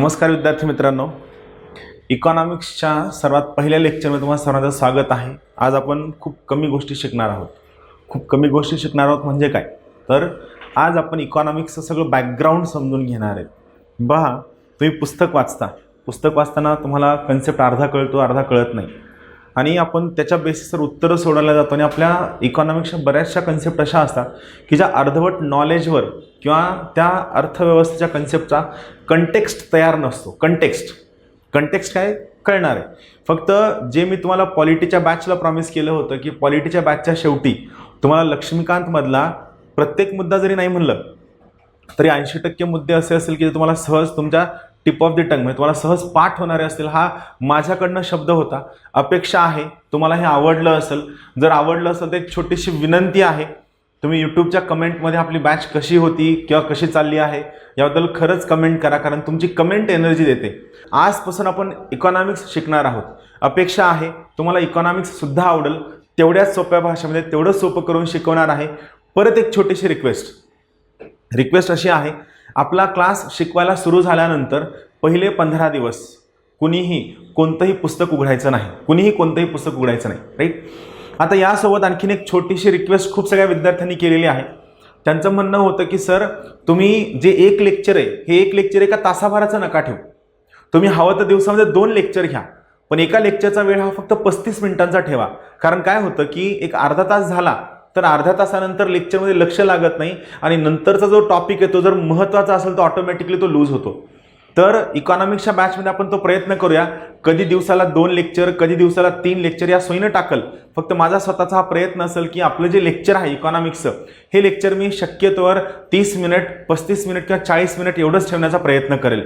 नमस्कार विद्यार्थी मित्रांनो, इकॉनॉमिक्सच्या सर्वात पहिल्या लेक्चरमध्ये तुम्हाला सर्वांचं स्वागत आहे। आज आपण खूप कमी गोष्टी शिकणार आहोत। म्हणजे काय, तर आज आपण इकॉनॉमिक्सचं सगळं बॅकग्राऊंड समजून घेणार आहेत। पहा, तुम्ही पुस्तक वाचताना तुम्हाला कन्सेप्ट अर्धा कळतो, अर्धा कळत नाही, आणि आपण त्याच्या बेसिसवर उत्तरं सोडवल्या जातो। आणि आपल्या इकॉनॉमिक्सच्या बऱ्याचशा कन्सेप्ट अशा असतात की ज्या अर्धवट नॉलेजवर किंवा त्या अर्थव्यवस्थेच्या कन्सेप्टचा कंटेक्स्ट तयार नसतो। कंटेक्स्ट काय कळणार आहे। फक्त जे मी तुम्हाला पॉलिटीच्या बॅचला प्रॉमिस केलं होतं की पॉलिटीच्या बॅचच्या शेवटी तुम्हाला लक्ष्मीकांतमधला प्रत्येक मुद्दा जरी नाही म्हणलं तरी 80% मुद्दे असे असेल की तुम्हाला सहज तुमच्या टिप ऑफ द टंग म्हणजे तुम्हाला सहज पाठ होणारे असतील। हा माझ्याकडनं शब्द होता। अपेक्षा आहे तुम्हाला हे आवडलं असेल। जर आवडलं असेल तर एक छोटीशी विनंती आहे, तुम्ही यूट्यूबच्या कमेंटमध्ये आपली बॅच कशी होती किंवा कशी चालली आहे याबद्दल खरंच कमेंट करा, कारण तुमची कमेंट एनर्जी देते। आजपासून आपण इकॉनॉमिक्स शिकणार आहोत। अपेक्षा आहे तुम्हाला इकॉनॉमिक्स सुद्धा आवडेल, तेवढ्याच सोप्या भाषेमध्ये तेवढं सोपं करून शिकवणार आहे। परत एक छोटीशी रिक्वेस्ट अशी आहे, आपला क्लास शिकवायला सुरू झाल्यानंतर पहिले 15 दिवस कुणीही कोणतंही पुस्तक उघडायचं नाही, राईट। आता यासोबत आणखीन एक छोटीशी रिक्वेस्ट खूप सगळ्या विद्यार्थ्यांनी केलेली आहे। त्यांचं म्हणणं होतं की सर, तुम्ही जे एक लेक्चर आहे हे एक लेक्चर एका तासाभराचं नका ठेवू, तुम्ही हवं तर दिवसामध्ये 2 लेक्चर घ्या, पण एका लेक्चरचा वेळ हा फक्त 35 मिनिटांचा ठेवा। कारण काय होतं की एक अर्धा तास झाला तर अर्ध्या तासानंतर लेक्चरमध्ये लक्ष लागत नाही, आणि नंतरचा जो टॉपिक आहे तो जर महत्त्वाचा असेल तर ऑटोमॅटिकली तो लूज होतो। तर इकॉनॉमिक्सच्या बॅचमध्ये आपण तो प्रयत्न करूया, कधी दिवसाला 2 लेक्चर, कधी दिवसाला 3 लेक्चर या सोयीनं टाकल। फक्त माझा स्वतःचा हा प्रयत्न असेल की आपलं जे लेक्चर आहे इकॉनॉमिक्सचं, हे लेक्चर मी शक्यतोवर 30 मिनिट, 35 मिनिट किंवा 40 मिनिट एवढंच ठेवण्याचा प्रयत्न करेल।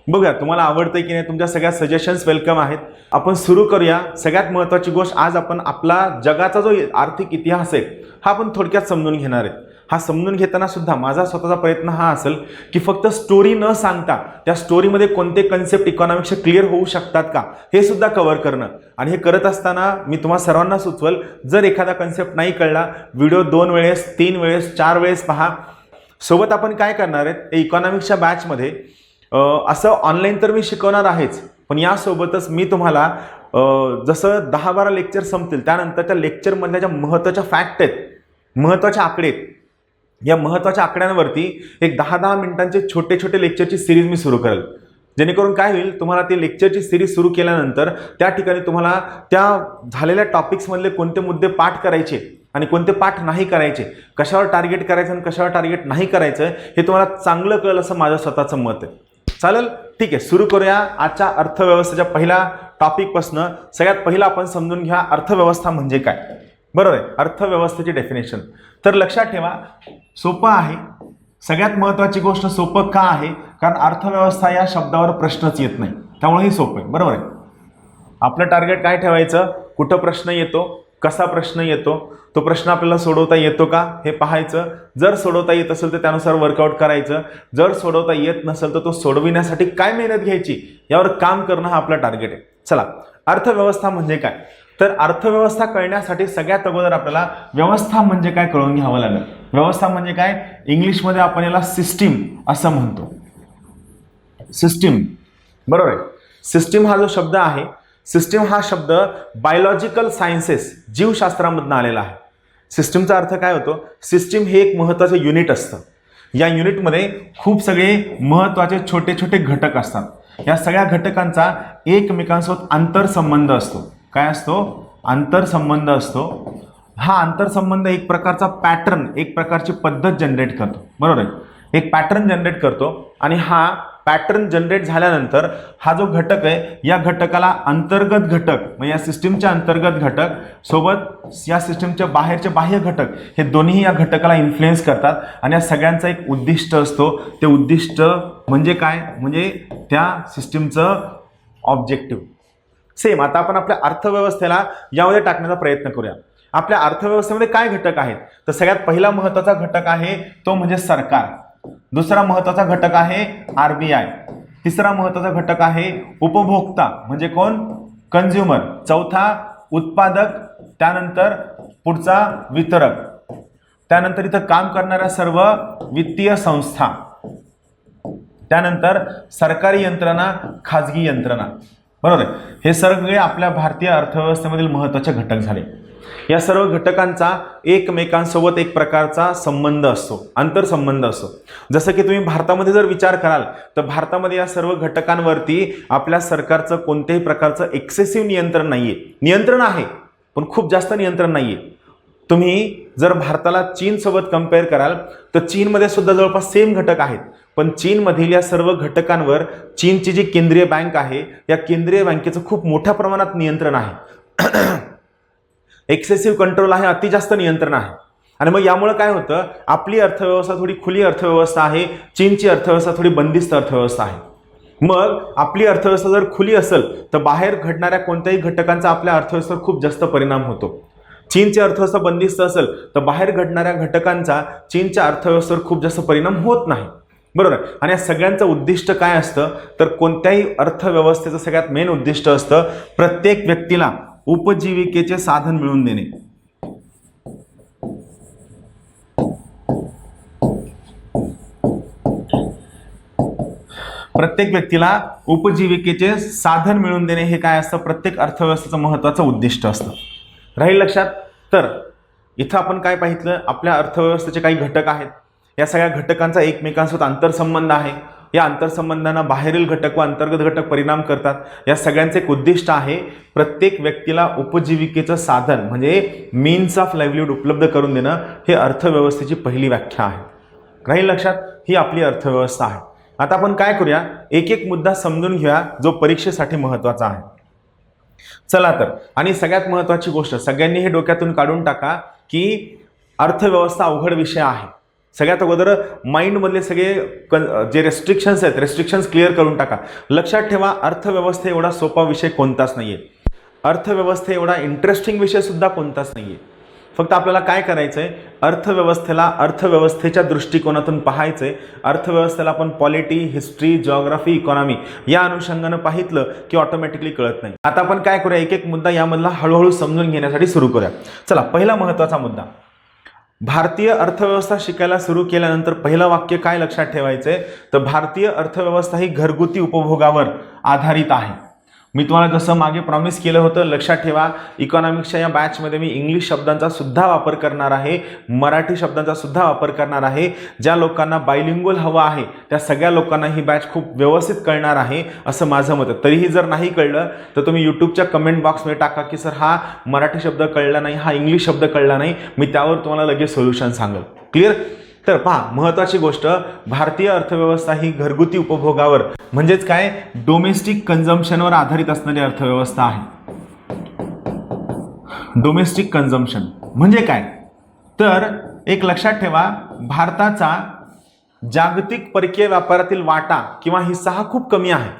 बघूया तुम्हाला आवडतंय की नाही, तुमच्या सगळ्या सजेशन्स वेलकम आहेत। आपण सुरू करूया। सगळ्यात महत्त्वाची गोष्ट, आज आपण आपला जगाचा जो आर्थिक इतिहास आहे हा आपण थोडक्यात समजून घेणार आहे। हा समजून घेताना सुद्धा माझा स्वतःचा प्रयत्न हा असेल की फक्त स्टोरी न सांगता त्या स्टोरीमध्ये कोणते कन्सेप्ट इकॉनॉमिक्सचे क्लिअर होऊ शकतात का हे सुद्धा कव्हर करणं। आणि हे करत असताना मी तुम्हाला सर्वांना सुचवल, जर एखादा कन्सेप्ट नाही कळला, व्हिडिओ 2 वेळेस, 3 वेळेस, 4 वेळेस पहा। सोबत आपण काय करणार आहेत, इकॉनॉमिक्सच्या बॅचमध्ये असं ऑनलाईन तर मी शिकवणार आहेच, पण यासोबतच मी तुम्हाला जसं 10-12 लेक्चर संपतील त्यानंतर त्या लेक्चरमधल्या ज्या महत्त्वाच्या फॅक्ट आहेत, महत्त्वाचे आकडे आहेत, या महत्त्वाच्या आकड्यांवरती एक 10-10 मिनिटांचे छोटे लेक्चरची सिरीज मी सुरू करेल। जेणेकरून काय होईल, तुम्हाला ती लेक्चरची सिरीज सुरू केल्यानंतर त्या ठिकाणी तुम्हाला त्या झालेल्या टॉपिक्समधले कोणते मुद्दे पाठ करायचे आणि कोणते पाठ नाही करायचे, कशावर टार्गेट करायचं आणि कशावर टार्गेट नाही करायचं हे तुम्हाला चांगलं कळेल असं माझं स्वतःचं मत आहे। चालेल, ठीक आहे, सुरू करूया आजच्या अर्थव्यवस्थेच्या पहिल्या टॉपिकपासून। सगळ्यात पहिला आपण समजून घ्या अर्थव्यवस्था म्हणजे काय। बरोबर आहे, अर्थव्यवस्थेची डेफिनेशन तर लक्षात ठेवा, सोपं आहे। सगळ्यात महत्त्वाची गोष्ट सोपं का आहे, कारण अर्थव्यवस्था या शब्दावर प्रश्नच येत नाही, त्यामुळे हे सोपं आहे। बरोबर आहे, आपलं टार्गेट काय ठेवायचं, कुठं प्रश्न येतो, कसा प्रश्न येतो, तो प्रश्न आपल्याला सोडवता येतो का हे पाहायचं। जर सोडवता येत असेल तर त्यानुसार वर्कआउट करायचं, जर सोडवता येत नसेल तर तो सोडविण्यासाठी काय मेहनत घ्यायची यावर काम करणं हा आपला टार्गेट आहे। चला, अर्थव्यवस्था म्हणजे काय, तर अर्थव्यवस्था कळण्यासाठी सगळ्यात अगोदर आपल्याला व्यवस्था म्हणजे काय कळून घ्यावं लागेल। व्यवस्था म्हणजे काय, इंग्लिशमध्ये आपण याला सिस्टीम असं म्हणतो। सिस्टीम, बरोबर आहे। सिस्टीम हा जो शब्द आहे, सिस्टीम हा शब्द बायोलॉजिकल सायन्सेस, जीवशास्त्रामधून आलेला आहे। सिस्टीमचा अर्थ काय होतो, सिस्टीम हे एक महत्त्वाचं युनिट असतं। या युनिटमध्ये खूप सगळे महत्त्वाचे छोटे घटक असतात। या सगळ्या घटकांचा एकमेकांसोबत आंतरसंबंध असतो। काय असतो, आंतरसंबंध असतो। हा आंतरसंबंध एक प्रकारचा पॅटर्न, एक प्रकारची पद्धत जनरेट करतो। बरोबर आहे, एक पॅटर्न जनरेट करतो, आणि हा पॅटर्न जनरेट झाल्यानंतर हा जो घटक आहे या घटकाला अंतर्गत घटक म्हणजे या सिस्टीमच्या अंतर्गत घटक सोबत या सिस्टीमच्या बाहेरचे बाह्य घटक हे दोन्ही या घटकाला इन्फ्लुएन्स करतात, आणि या सगळ्यांचा एक उद्दिष्ट असतो। ते उद्दिष्ट म्हणजे काय, म्हणजे त्या सिस्टीमचं ऑब्जेक्टिव्ह। सेम आता आपण आपल्या अर्थव्यवस्थेला यामध्ये टाकण्याचा प्रयत्न करूया। आपल्या अर्थव्यवस्थेमध्ये काय घटक आहेत, तर सगळ्यात पहिला महत्त्वाचा घटक आहे तो म्हणजे सरकार, दुसरा महत्त्वाचा घटक आहे RBI, तिसरा महत्त्वाचा घटक आहे उपभोक्ता म्हणजे कोण, कंझ्युमर, चौथा उत्पादक, त्यानंतर पुढचा वितरक, त्यानंतर इथं काम करणाऱ्या सर्व वित्तीय संस्था, त्यानंतर सरकारी यंत्रणा, खाजगी यंत्रणा, बरोबर आहे. हे सगळे आपल्या भारतीय अर्थव्यवस्थेमधील महत्त्वाचे घटक झाले. या सर्व घटकांचा एकमेकांसोबत एक प्रकारचा संबंध असतो, आंतरसंबंध असतो. जसं की तुम्ही भारतामध्ये जर विचार कराल तर भारतामध्ये या सर्व घटकांवरती आपल्या सरकारचं कोणत्याही प्रकारचं एक्सेसिव्ह नियंत्रण नाहीये. नियंत्रण आहे पण खूप जास्त नियंत्रण नाहीये. तुम्ही जर भारताला चीनसोबत कम्पेअर कराल तर चीनमध्ये सुद्धा जवळपास सेम घटक आहेत, पण चीनमधील या सर्व घटकांवर चीनची जी केंद्रीय बँक आहे या केंद्रीय बँकेचं खूप मोठ्या प्रमाणात नियंत्रण आहे. एक्सेसिव्ह कंट्रोल आहे, अति जास्त नियंत्रण आहे. आणि मग यामुळे काय होतं, आपली अर्थव्यवस्था थोडी खुली अर्थव्यवस्था आहे, चीनची अर्थव्यवस्था थोडी बंदिस्त अर्थव्यवस्था आहे. मग आपली अर्थव्यवस्था जर खुली असेल तर बाहेर घडणाऱ्या कोणत्याही घटकांचा आपल्या अर्थव्यवस्थेवर खूप जास्त परिणाम होतो. चीनची अर्थव्यवस्था बंदिस्त असेल तर बाहेर घडणाऱ्या घटकांचा चीनच्या अर्थव्यवस्थेवर खूप जास्त परिणाम होत नाही, बरोबर. आणि या सगळ्यांचं उद्दिष्ट काय असतं तर कोणत्याही अर्थव्यवस्थेचं सगळ्यात मेन उद्दिष्ट असतं प्रत्येक व्यक्तीला उपजीविकेचे साधन मिळवून देणे. प्रत्येक व्यक्तीला उपजीविकेचे साधन मिळवून देणे हे काय असतं, प्रत्येक अर्थव्यवस्थेचं महत्त्वाचं उद्दिष्ट असतं. राहील लक्षात. तर इथं आपण काय पाहिलं, आपल्या अर्थव्यवस्थेचे काही घटक आहेत, या सगळ्या घटकांचा एकमेकांसोबत आंतरसंबंध आहे. या आंतरसंबंधांना बाहेरील घटक व अंतर्गत घटक परिणाम करतात. या सगळ्यांचे एक उद्दिष्ट आहे प्रत्येक व्यक्तीला उपजीविकेचं साधन म्हणजे मीन्स ऑफ लाईव्हलीहूड उपलब्ध करून देणं. हे अर्थव्यवस्थेची पहिली व्याख्या आहे. राहील लक्षात. ही आपली अर्थव्यवस्था आहे. आता आपण काय करूया, एक एक मुद्दा समजून घेऊया जो परीक्षेसाठी महत्त्वाचा आहे. चला तर, आणि सगळ्यात महत्त्वाची गोष्ट सगळ्यांनी हे डोक्यातून काढून टाका की अर्थव्यवस्था अवघड विषय आहे. सगळ्यात अगोदर माइंडमधले सगळे जे रेस्ट्रिक्शन्स आहेत, रेस्ट्रिक्शन्स क्लिअर करून टाका. लक्षात ठेवा, अर्थव्यवस्था एवढा सोपा विषय कोणताच नाहीये. अर्थव्यवस्था एवढा इंटरेस्टिंग विषय सुद्धा कोणताच नाहीये. फक्त आपल्याला काय करायचंय, अर्थव्यवस्थेला अर्थव्यवस्थेच्या दृष्टिकोनातून पाहायचंय. अर्थव्यवस्थेला आपण पॉलिटी, हिस्ट्री, जिओग्राफी, इकॉनॉमी या अनुषंगानं पाहितलं की ऑटोमॅटिकली कळत नाही. आता आपण काय करूया, एक एक मुद्दा यामधला हळूहळू समजून घेण्यासाठी सुरू करूया. चला, पहिला महत्त्वाचा मुद्दा, भारतीय अर्थव्यवस्था शिकायला सुरू केल्यानंतर पहिलं वाक्य काय लक्षात ठेवायचंय तर भारतीय अर्थव्यवस्था ही घरगुती उपभोगावर आधारित आहे. मी तुम्हाला जसं मागे प्रॉमिस केलं होतं, लक्षात ठेवा, इकॉनॉमिक्सच्या या बॅचमध्ये मी इंग्लिश शब्दांचा सुद्धा वापर करणार आहे, मराठी शब्दांचा सुद्धा वापर करणार आहे. ज्या लोकांना बायलिंग्वल हवं आहे त्या सगळ्या लोकांना ही बॅच खूप व्यवस्थित कळणार आहे असं माझं मत आहे. तरीही जर नाही कळलं तर तुम्ही यूट्यूबच्या कमेंट बॉक्समध्ये टाका की सर हा मराठी शब्द कळला नाही, हा इंग्लिश शब्द कळला नाही, मी त्यावर तुम्हाला लगेच सोल्युशन सांगेल. क्लिअर. तर पहा, महत्त्वाची गोष्ट, भारतीय अर्थव्यवस्था ही घरगुती उपभोगावर म्हणजेच काय, डोमेस्टिक कन्झम्पशनवर आधारित असणारी अर्थव्यवस्था आहे. डोमेस्टिक कन्झम्पशन म्हणजे काय तर एक लक्षात ठेवा, भारताचा जागतिक परकीय व्यापारातील वाटा किंवा हिस्सा हा खूप कमी आहे,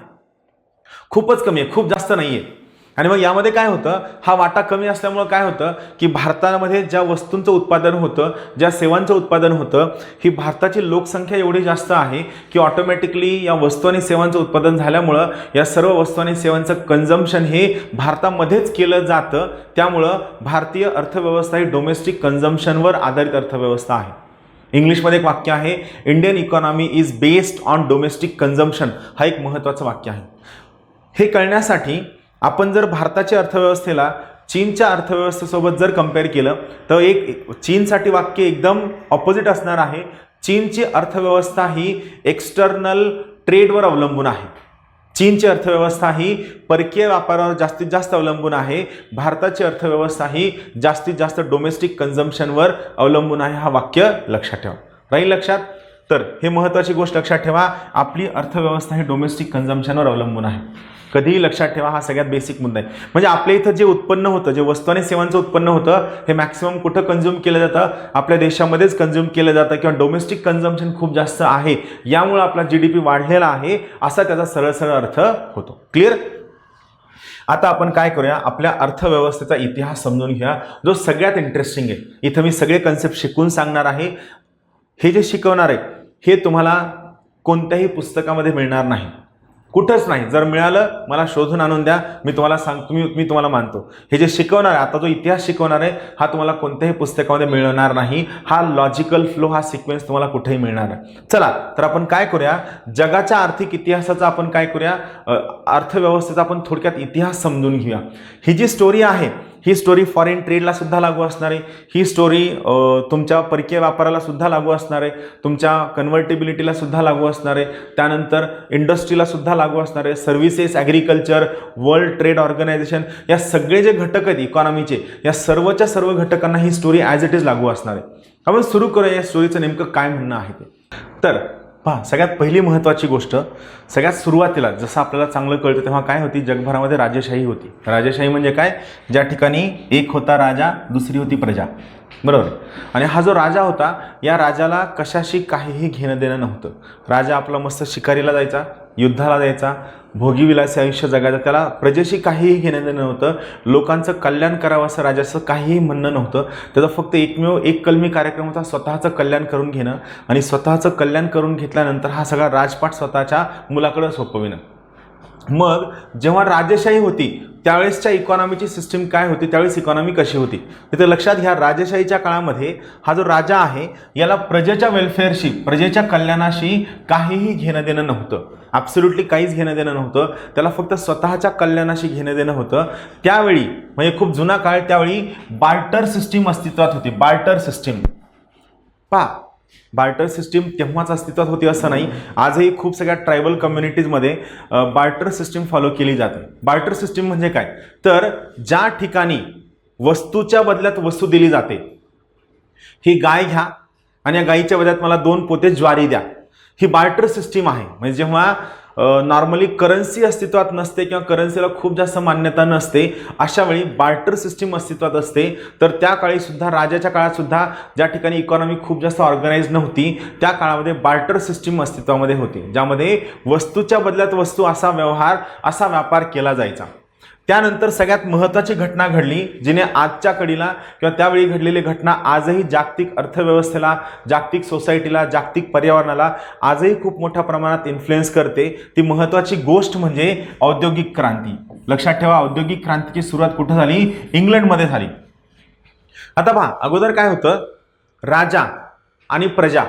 खूपच कमी आहे, खूप जास्त नाहीये. आणि मग यामध्ये काय होतं, हा वाटा कमी असल्यामुळे काय होतं की भारतामध्ये ज्या वस्तूंचं उत्पादन होतं, ज्या सेवांचं उत्पादन होतं, ही भारताची लोकसंख्या एवढी जास्त आहे की ऑटोमॅटिकली या वस्तू आणि सेवांचं उत्पादन झाल्यामुळं या सर्व वस्तू आणि सेवांचं कन्झम्पशन हे भारतामध्येच केलं जातं. त्यामुळं भारतीय अर्थव्यवस्था ही डोमेस्टिक कन्झम्पशनवर आधारित अर्थव्यवस्था आहे. इंग्लिशमध्ये एक वाक्य आहे, Indian economy is based on domestic consumption. हा एक महत्त्वाचं वाक्य आहे. हे कळण्यासाठी आपण जर भारताच्या अर्थव्यवस्थेला चीनच्या अर्थव्यवस्थेसोबत जर कम्पेअर केलं तर एक चीनसाठी वाक्य एकदम ऑपोजिट असणार आहे. चीनची अर्थव्यवस्था ही एक्सटर्नल ट्रेडवर अवलंबून आहे. चीनची अर्थव्यवस्था ही परकीय व्यापारावर जास्तीत जास्त अवलंबून आहे. भारताची अर्थव्यवस्था ही जास्तीत जास्त डोमेस्टिक कन्झम्पशनवर अवलंबून आहे. हा वाक्य लक्षात ठेवा. राहील लक्षात. तर हे महत्त्वाची गोष्ट लक्षात ठेवा, आपली अर्थव्यवस्था ही डोमेस्टिक कन्झम्पशनवर अवलंबून आहे. कधीही लक्षात ठेवा, हा सगळ्यात बेसिक मुद्दा आहे. म्हणजे आपल्या इथं जे उत्पन्न होतं, जे वस्तू आणि सेवांचं उत्पन्न होतं, हे मॅक्सिमम कुठं कंझ्युम केलं जातं, आपल्या देशामध्येच कंझ्युम केलं जातं किंवा डोमेस्टिक कन्झम्पशन खूप जास्त आहे, यामुळे आपला GDP वाढलेला आहे असा त्याचा सरळ सरळ अर्थ होतो. क्लिअर. आता आपण काय करूया, आपल्या अर्थव्यवस्थेचा इतिहास समजून घ्या जो सगळ्यात इंटरेस्टिंग आहे. इथं मी सगळे कन्सेप्ट शिकवून सांगणार आहे. हे जे शिकवणार आहे हे तुम्हाला कोणत्याही पुस्तकामध्ये मिळणार नाही. कुठंच नाही. जर मिळालं मला शोधून आणून द्या, मी तुम्हाला मी तुम्हाला मानतो. हे जे शिकवणार आहे आता, जो इतिहास शिकवणार आहे, हा तुम्हाला कोणत्याही पुस्तकामध्ये मिळणार नाही. हा लॉजिकल फ्लो, हा सिक्वेन्स तुम्हाला कुठेही मिळणार नाही. चला तर आपण काय करूया, जगाच्या आर्थिक इतिहासाचा आपण काय करूया, अर्थव्यवस्थेचा आपण थोडक्यात इतिहास समजून घेऊया. ही जी स्टोरी आहे, ही स्टोरी फॉरेन ट्रेडला सुद्धा लागू असणार आहे. ही स्टोरी तुमच्या परकीय व्यापाराला सुद्धा लागू असणार आहे, तुमच्या कन्व्हर्टिबिलिटीला सुद्धा लागू असणार आहे, त्यानंतर इंडस्ट्रीला सुद्धा लागू असणार आहे, services, agriculture, world trade organisation, या सगळे जे घटक आहेत इकॉनॉमीचे, या सर्वच्या सर्व घटकांना ही स्टोरी ॲज इट इज लागू असणार आहे. आपण सुरू करूया या स्टोरीचं नेमकं काय म्हणणं आहे ते. तर पहा, सगळ्यात पहिली महत्त्वाची गोष्ट, सगळ्यात सुरुवातीला जसं आपल्याला चांगलं कळतं तेव्हा काय होती, जगभरामध्ये राजेशाही होती. राजेशाही म्हणजे काय, ज्या ठिकाणी एक होता राजा, दुसरी होती प्रजा, बरोबर. आणि हा जो राजा होता, या राजाला कशाशी काहीही घेणं देणं नव्हतं. राजा आपला मस्त शिकारीला जायचा, युद्धाला जायचा, भोगीविलासी आयुष्य जगायचं, त्याला प्रजेशी काहीही घेणं देणं नव्हतं. लोकांचं कल्याण करावं असं राजाचं काहीही म्हणणं नव्हतं. त्याचा फक्त एकमेव एक कलमी कार्यक्रम होता, स्वतःचं कल्याण करून घेणं, आणि स्वतःचं कल्याण करून घेतल्यानंतर हा सगळा राजपाट स्वतःच्या मुलाकडे सोपविणं. मग जेव्हा राजेशाही होती त्यावेळेसच्या इकॉनॉमीची सिस्टीम काय होती, त्यावेळेस इकॉनॉमी कशी होती ते लक्षात घ्या. राजेशाहीच्या काळामध्ये हा जो राजा आहे, याला प्रजेच्या वेलफेअरशी, प्रजेच्या कल्याणाशी काहीही घेणं देणं नव्हतं. ॲब्सोल्युटली काहीच घेणं देणं नव्हतं. त्याला फक्त स्वतःच्या कल्याणाशी घेणं देणं होतं. त्यावेळी म्हणजे खूप जुना काळ, त्यावेळी बार्टर सिस्टीम अस्तित्वात होती. बार्टर सिस्टीम पहा, बार्टर सिस्टीम तेव्हाच अस्तित्वात होती असं नाही, आजही खूप सगळ्या ट्रायबल कम्युनिटीजमध्ये बार्टर सिस्टीम फॉलो केली जाते. बार्टर सिस्टीम म्हणजे काय, तर ज्या ठिकाणी वस्तूच्या बदल्यात वस्तू दिली जाते, ही गाय घ्या आणि या गायीच्या बदल्यात मला 2 पोते ज्वारी द्या, ही बार्टर सिस्टीम आहे. म्हणजे जेव्हा नॉर्मली करन्सी अस्तित्वात नसते किंवा करन्सीला खूप जास्त मान्यता नसते, अशा वेळी बार्टर सिस्टीम अस्तित्वात असते. तर त्या काळी सुद्धा, राजाच्या काळात सुद्धा, ज्या ठिकाणी इकॉनॉमी खूप जास्त ऑर्गनाइज नव्हती, त्या काळामध्ये बार्टर सिस्टीम अस्तित्वामध्ये होती, ज्यामध्ये वस्तूच्या बदल्यात वस्तू असा व्यवहार, असा व्यापार केला जायचा. त्यानंतर सगळ्यात महत्त्वाची घटना घडली, जिने आजच्या घडीला किंवा त्यावेळी घडलेली घटना आजही जागतिक अर्थव्यवस्थेला, जागतिक सोसायटीला, जागतिक पर्यावरणाला आजही खूप मोठ्या प्रमाणात इन्फ्लुएन्स करते. ती महत्त्वाची गोष्ट म्हणजे औद्योगिक क्रांती. लक्षात ठेवा, औद्योगिक क्रांतीची सुरुवात कुठं झाली, इंग्लंडमध्ये झाली. आता पहा, अगोदर काय होतं, राजा आणि प्रजा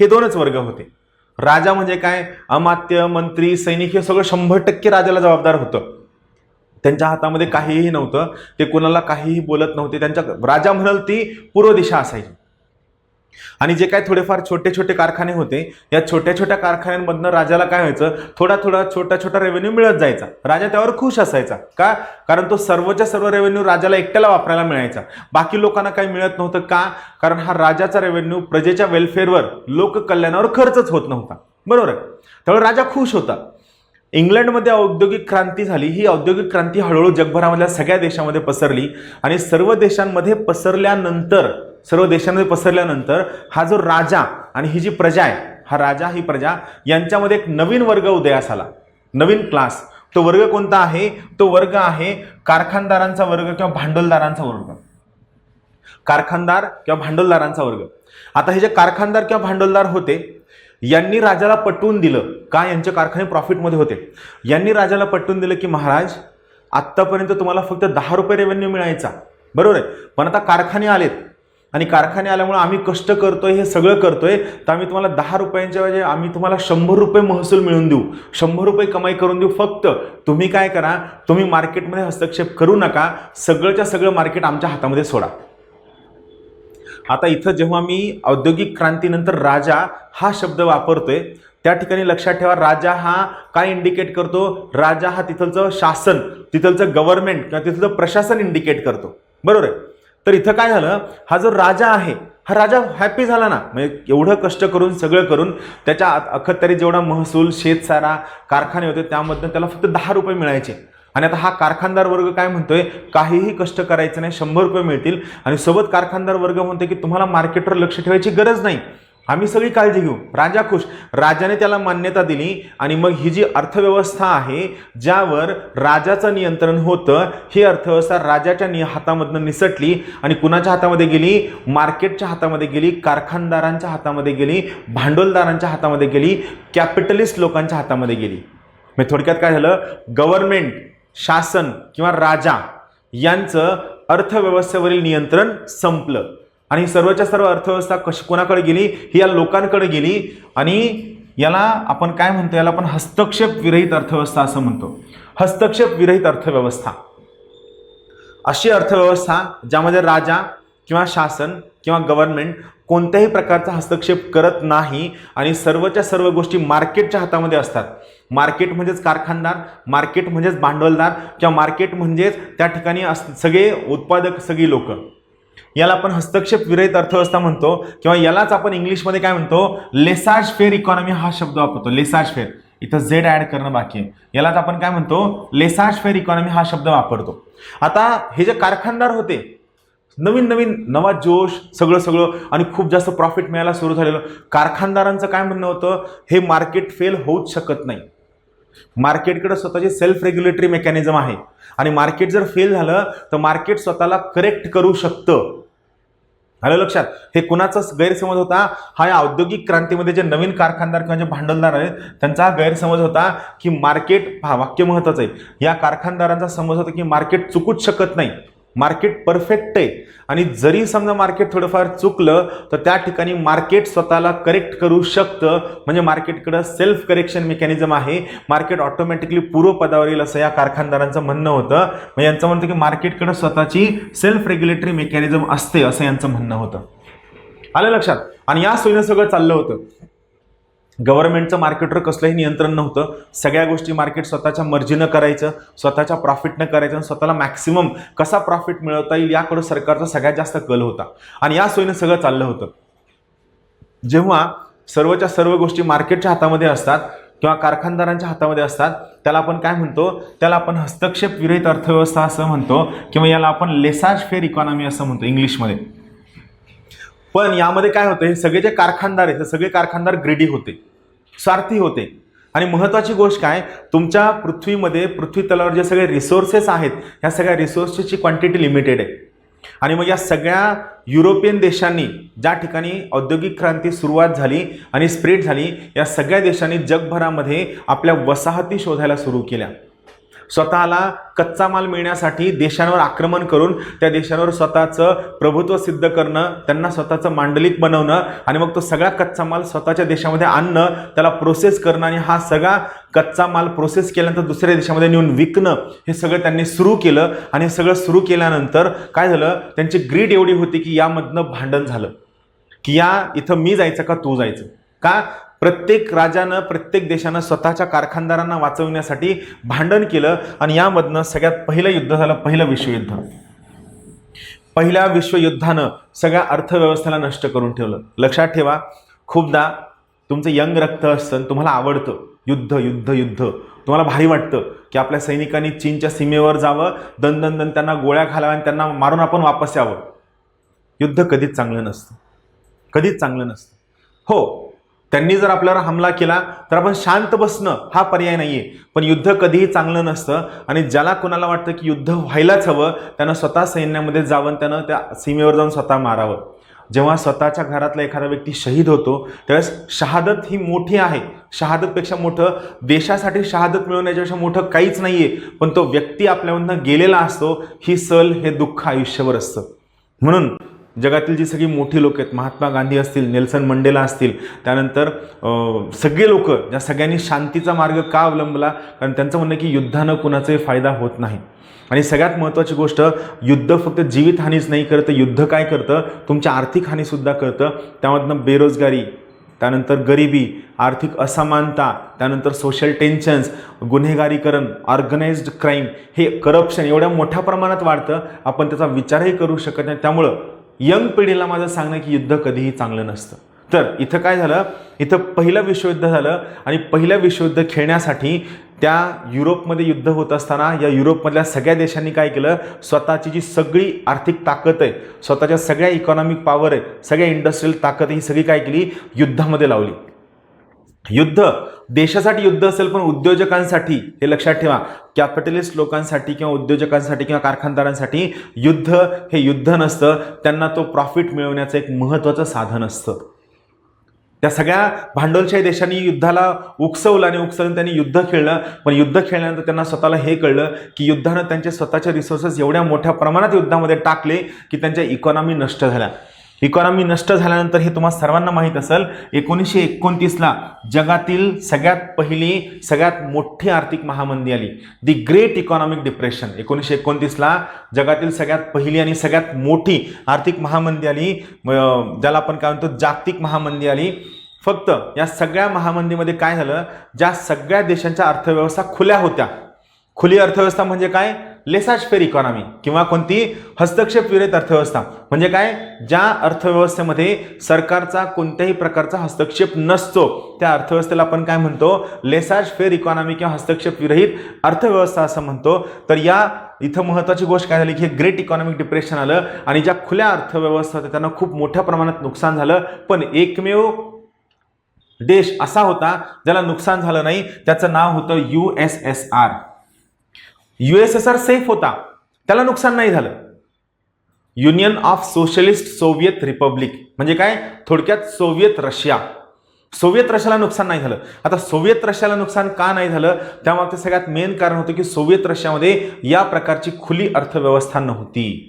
हे 2च वर्ग होते. राजा म्हणजे काय, अमात्य, मंत्री, सैनिक, हे सगळं 100% राजाला जबाबदार होतं. त्यांच्या हातामध्ये काहीही नव्हतं, ते कोणाला काहीही बोलत नव्हते. त्यांच्या राजा म्हणाल ती पूर्व दिशा असायची. आणि जे काय थोडेफार छोटे छोटे कारखाने होते, या छोट्या छोट्या कारखान्यांमधनं राजाला काय व्हायचं, थोडा थोडा छोटा छोटा रेव्हेन्यू मिळत जायचा. राजा त्यावर खुश असायचा. का, कारण तो सर्वच्या सर्व रेव्हेन्यू राजाला एकट्याला वापरायला मिळायचा, बाकी लोकांना काही मिळत नव्हतं. का, कारण हा राजाचा रेव्हेन्यू प्रजेच्या वेलफेअरवर, लोककल्याणावर खर्चच होत नव्हता, बरोबर आहे. त्यामुळे राजा खुश होता. इंग्लंडमध्ये औद्योगिक क्रांती झाली. ही औद्योगिक क्रांती हळूहळू जगभरामधल्या सगळ्या देशांमध्ये पसरली आणि सर्व देशांमध्ये पसरल्यानंतर हा जो राजा आणि ही जी प्रजा आहे, हा राजा, ही प्रजा, यांच्यामध्ये एक नवीन वर्ग उदयास आला, नवीन क्लास. तो वर्ग कोणता आहे, तो वर्ग आहे कारखानदारांचा वर्ग किंवा भांडवलदारांचा वर्ग. कारखानदार किंवा भांडवलदारांचा वर्ग. आता हे जे कारखानदार किंवा भांडवलदार होते, यांनी राजाला पटवून दिलं, का, यांचे कारखाने प्रॉफिटमध्ये होते, यांनी राजाला पटवून दिलं की महाराज, आत्तापर्यंत तुम्हाला फक्त 10 रुपये रेव्हेन्यू मिळायचा, बरोबर आहे, पण आता कारखाने आलेत आणि कारखाने आल्यामुळे आम्ही कष्ट करतोय, हे सगळं करतोय, तर आम्ही तुम्हाला 10 रुपयांच्या ऐवजी आम्ही तुम्हाला 100 रुपये महसूल मिळवून देऊ, 100 रुपये कमाई करून देऊ. फक्त तुम्ही काय करा, तुम्ही मार्केटमध्ये हस्तक्षेप करू नका, सगळंच्या सगळं मार्केट आमच्या हातामध्ये सोडा. आता इथं जेव्हा मी औद्योगिक क्रांतीनंतर राजा हा शब्द वापरतोय, त्या ठिकाणी लक्षात ठेवा, राजा हा काय इंडिकेट करतो, राजा हा तिथलचं शासन, तिथलचं गव्हर्नमेंट किंवा तिथलं प्रशासन इंडिकेट करतो, बरोबर आहे. तर इथं काय झालं, हा जो राजा आहे, हा राजा हॅपी झाला ना, म्हणजे एवढं कष्ट करून, सगळं करून, त्याच्या अखत्यारीत जेवढा महसूल, शेतसारा, कारखाने होते, त्यामधनं त्याला फक्त 10 रुपये मिळायचे. आणि आता हा कारखानदार वर्ग काय म्हणतोय, काहीही कष्ट करायचं नाही, 100 रुपये मिळतील. आणि सोबत कारखानदार वर्ग म्हणतोय की तुम्हाला मार्केटवर लक्ष ठेवायची गरज नाही, आम्ही सगळी काळजी घेऊ. राजा खुश. राजाने त्याला मान्यता दिली आणि मग ही जी अर्थव्यवस्था आहे, ज्यावर राजाचं नियंत्रण होतं, ही अर्थव्यवस्था राजाच्या हातामधनं निसटली आणि कुणाच्या हातामध्ये गेली, मार्केटच्या हातामध्ये गेली, कारखानदारांच्या हातामध्ये गेली, भांडवलदारांच्या हातामध्ये गेली, कॅपिटलिस्ट लोकांच्या हातामध्ये गेली. म्हणजे थोडक्यात काय झालं, गव्हर्नमेंट, शासन किंवा राजा यांचं अर्थव्यवस्थेवरील नियंत्रण संपलं आणि सर्वच्या सर्व अर्थव्यवस्था कोणाकडे गेली, ही या लोकांकडे गेली. आणि याला आपण काय म्हणतो, याला आपण हस्तक्षेप विरहित अर्थव्यवस्था असं म्हणतो. हस्तक्षेप विरहित अर्थव्यवस्था अशी अर्थव्यवस्था ज्यामध्ये राजा किंवा शासन किंवा गव्हर्नमेंट कोणत्याही प्रकारचा हस्तक्षेप करत नाही आणि सर्वच्या सर्व गोष्टी मार्केटच्या हातामध्ये असतात. मार्केट म्हणजेच कारखानदार, मार्केट म्हणजेच भांडवलदार किंवा मार्केट म्हणजेच त्या ठिकाणी सगळे उत्पादक, सगळी लोक. याला आपण हस्तक्षेप विरहित अर्थव्यवस्था म्हणतो किंवा यालाच आपण इंग्लिशमध्ये काय म्हणतो, लेसाज फेअर इकॉनॉमी हा शब्द वापरतो. लेसाज फेअर, इथं झेड ऍड करणं बाकी आहे. यालाच आपण काय म्हणतो, लेसाज फेअर इकॉनॉमी हा शब्द वापरतो. आता हे जे कारखानदार होते, नवीन नवा जोश, सगळं आणि खूप जास्त प्रॉफिट मिळायला सुरू झालेलं. कारखानदारांचं काय म्हणणं होतं, हे मार्केट फेल होऊच शकत नाही. मार्केटकडे स्वतःची सेल्फ रेग्युलेटरी मेकॅनिझम आहे आणि मार्केट जर फेल झालं तर मार्केट स्वतःला करेक्ट करू शकतं. आलं लक्षात? हे कुणाचा गैरसमज होता, हा या औद्योगिक क्रांतीमध्ये जे नवीन कारखानदार किंवा जे भांडवलदार आहेत त्यांचा हा गैरसमज होता की मार्केट, हा वाक्य महत्वाचं आहे, या कारखानदारांचा समज होता की मार्केट चुकूच शकत नाही, मार्केट परफेक्ट आहे आणि जरी समजा मार्केट थोडंफार चुकलं तर त्या ठिकाणी मार्केट स्वतःला करेक्ट करू शकतं. म्हणजे मार्केटकडे सेल्फ करेक्शन मेकॅनिझम आहे, मार्केट ऑटोमॅटिकली पूर्वपदावर येईल असं या कारखानदारांचं म्हणणं होतं. मग यांचं म्हणतं की मार्केटकडे स्वतःची सेल्फ रेग्युलेटरी मेकॅनिझम असते असं यांचं म्हणणं होतं. आलं लक्षात? आणि या सोयीनं सगळं चाललं होतं. गव्हर्नमेंटचं मार्केटवर कसलंही नियंत्रण नव्हतं. सगळ्या गोष्टी मार्केट स्वतःच्या मर्जीनं करायचं, स्वतःच्या प्रॉफिटनं करायचं आणि स्वतःला मॅक्सिमम कसा प्रॉफिट मिळवता येईल याकडे सरकारचा सगळ्यात जास्त कल होता आणि या सोयीनं सगळं चाललं होतं. जेव्हा सर्वच्या सर्व गोष्टी मार्केटच्या हातामध्ये असतात किंवा कारखानदारांच्या हातामध्ये असतात त्याला आपण काय म्हणतो, त्याला आपण हस्तक्षेप विरहित अर्थव्यवस्था असं म्हणतो किंवा याला आपण लेसाज फेअर इकॉनॉमी असं म्हणतो इंग्लिशमध्ये. पण यामध्ये काय होतं, हे सगळे जे कारखानदार आहेत, सगळे कारखानदार ग्रेडी होते, स्वार्थी होते. आणि महत्त्वाची गोष्ट काय, तुमच्या पृथ्वीमध्ये, पृथ्वी तलावर जे सगळे रिसोर्सेस आहेत, ह्या सगळ्या रिसोर्सेसची क्वांटिटी लिमिटेड आहे. आणि मग या सगळ्या युरोपियन देशांनी ज्या ठिकाणी औद्योगिक क्रांती सुरुवात झाली आणि स्प्रेड झाली, या सगळ्या देशांनी जगभरामध्ये आपल्या वसाहती शोधायला सुरू केल्या. स्वतःला कच्चा माल मिळण्यासाठी देशांवर आक्रमण करून त्या देशांवर स्वतःचं प्रभुत्व सिद्ध करणं, त्यांना स्वतःचं मांडलिक बनवणं आणि मग तो सगळा कच्चा माल स्वतःच्या देशामध्ये आणणं, त्याला प्रोसेस करणं आणि हा सगळा कच्चा माल प्रोसेस केल्यानंतर दुसऱ्या देशामध्ये नेऊन विकणं, हे सगळं त्यांनी सुरू केलं. आणि हे सगळं सुरू केल्यानंतर काय झालं, त्यांची ग्रीड एवढी होती की यामधनं भांडण झालं की या इथं मी जायचं का तू जायचं का. प्रत्येक राजानं, प्रत्येक देशानं स्वतःच्या कारखानदारांना वाचवण्यासाठी भांडण केलं आणि यामधनं सगळ्यात पहिलं युद्ध झालं, पहिलं विश्वयुद्ध. पहिल्या विश्वयुद्धानं सगळ्या अर्थव्यवस्थेला नष्ट करून ठेवलं. लक्षात ठेवा, खूपदा तुमचं यंग रक्त असतं, तुम्हाला आवडतं युद्ध युद्ध युद्ध, तुम्हाला भारी वाटतं की आपल्या सैनिकांनी चीनच्या सीमेवर जावं, दन त्यांना गोळ्या घालाव्या आणि त्यांना मारून आपण वापस यावं. युद्ध कधीच चांगलं नसतं, कधीच चांगलं नसतं. हो, त्यांनी जर आपल्यावर हमला केला तर आपण शांत बसणं हा पर्याय नाहीये, पण युद्ध कधीही चांगलं नसतं. आणि ज्याला कोणाला वाटतं की युद्ध व्हायलाच हवं, त्यानं स्वतः सैन्यामध्ये जावं, त्यानं त्या सीमेवर जाऊन स्वतः मारावं. जेव्हा स्वतःच्या घरातला एखादा व्यक्ती शहीद होतो त्यावेळेस शहादत ही मोठी आहे. शहादतपेक्षा मोठं, देशासाठी शहादत मिळवण्याच्यापेक्षा मोठं काहीच नाहीये. पण तो व्यक्ती आपल्यामधनं गेलेला असतो, ही सल, हे दुःख आयुष्यभर असतं. म्हणून जगातील जी सगळी मोठी लोक आहेत, महात्मा गांधी असतील, नेल्सन मंडेला असतील, त्यानंतर सगळे लोक, ज्या सगळ्यांनी शांतीचा मार्ग का अवलंबला, कारण त्यांचं म्हणणं की युद्धानं कुणाचाही फायदा होत नाही. आणि सगळ्यात महत्त्वाची गोष्ट, युद्ध फक्त जीवितहानीच नाही करत, युद्ध काय करतं, तुमच्या आर्थिक हानीसुद्धा करतं. त्यामधनं बेरोजगारी, त्यानंतर गरिबी, आर्थिक असमानता, त्यानंतर सोशल टेन्शन्स, गुन्हेगारीकरण, ऑर्गनाइज्ड क्राईम, हे करप्शन एवढ्या मोठ्या प्रमाणात वाढतं, आपण त्याचा विचारही करू शकत नाही. त्यामुळं यंग पिढीला माझं सांगणं की युद्ध कधीही चांगलं नसतं. तर इथं काय झालं, इथं पहिलं विश्वयुद्ध झालं आणि पहिलं विश्वयुद्ध खेळण्यासाठी त्या युरोपमध्ये युद्ध होत असताना या युरोपमधल्या सगळ्या देशांनी काय केलं, स्वतःची जी सगळी आर्थिक ताकद आहे, स्वतःच्या सगळ्या इकॉनॉमिक पॉवर आहे, सगळ्या इंडस्ट्रियल ताकद ही सगळी काय केली, युद्धामध्ये लावली. युद्ध देशासाठी युद्ध असेल, पण उद्योजकांसाठी, हे लक्षात ठेवा, कॅपिटलिस्ट लोकांसाठी किंवा उद्योजकांसाठी किंवा कारखानदारांसाठी युद्ध हे युद्ध नसतं, त्यांना तो प्रॉफिट मिळवण्याचं एक महत्त्वाचं साधन असतं. त्या सगळ्या भांडवलशाही देशांनी युद्धाला उकसवलं आणि उकसवून त्यांनी युद्ध खेळलं. पण युद्ध खेळल्यानंतर त्यांना स्वतःला हे कळलं की युद्धानं त्यांचे स्वतःचे रिसोर्सेस एवढ्या मोठ्या प्रमाणात युद्धामध्ये टाकले की त्यांच्या इकॉनॉमी नष्ट झाल्या. इकॉनॉमी नष्ट झाल्यानंतर हे तुम्हाला सर्वांना माहीत असेल, 1929ला जगातील सगळ्यात पहिली सगळ्यात मोठी आर्थिक महामंदी आली, दी ग्रेट इकॉनॉमिक डिप्रेशन. 1929ला जगातील सगळ्यात पहिली आणि सगळ्यात मोठी आर्थिक महामंदी आली, ज्याला आपण काय म्हणतो जागतिक महामंदी आली. फक्त या सगळ्या महामंदीमध्ये काय झालं, ज्या सगळ्या देशांच्या अर्थव्यवस्था खुल्या होत्या, खुली अर्थव्यवस्था म्हणजे काय, लेसाज फेर इकॉनॉमी किंवा कोणती हस्तक्षेप विरहित अर्थव्यवस्था म्हणजे काय, ज्या अर्थव्यवस्थेमध्ये सरकारचा कोणत्याही प्रकारचा हस्तक्षेप नसतो त्या अर्थव्यवस्थेला आपण काय म्हणतो, लेसाज फेर इकॉनॉमी किंवा हस्तक्षेप विरहित अर्थव्यवस्था असं म्हणतो. तर या इथं महत्त्वाची गोष्ट काय झाली की हे ग्रेट इकॉनॉमिक डिप्रेशन आलं आणि ज्या खुल्या अर्थव्यवस्था होत्या त्यांना खूप मोठ्या प्रमाणात नुकसान झालं. पण एकमेव देश असा होता ज्याला नुकसान झालं नाही, त्याचं नाव होतं USSR. USSR सेफ होता, त्याला नुकसान नाही झालं. Union of socialist Soviet Republic म्हणजे काय, थोडक्यात सोव्हिएत रशिया. सोव्हिएत रशियाला नुकसान नाही झालं. आता सोव्हिएत रशियाला नुकसान का नाही झालं, त्यामागचं सगळ्यात मेन कारण होतं की सोव्हिएत रशियामध्ये या प्रकारची खुली अर्थव्यवस्था नव्हती.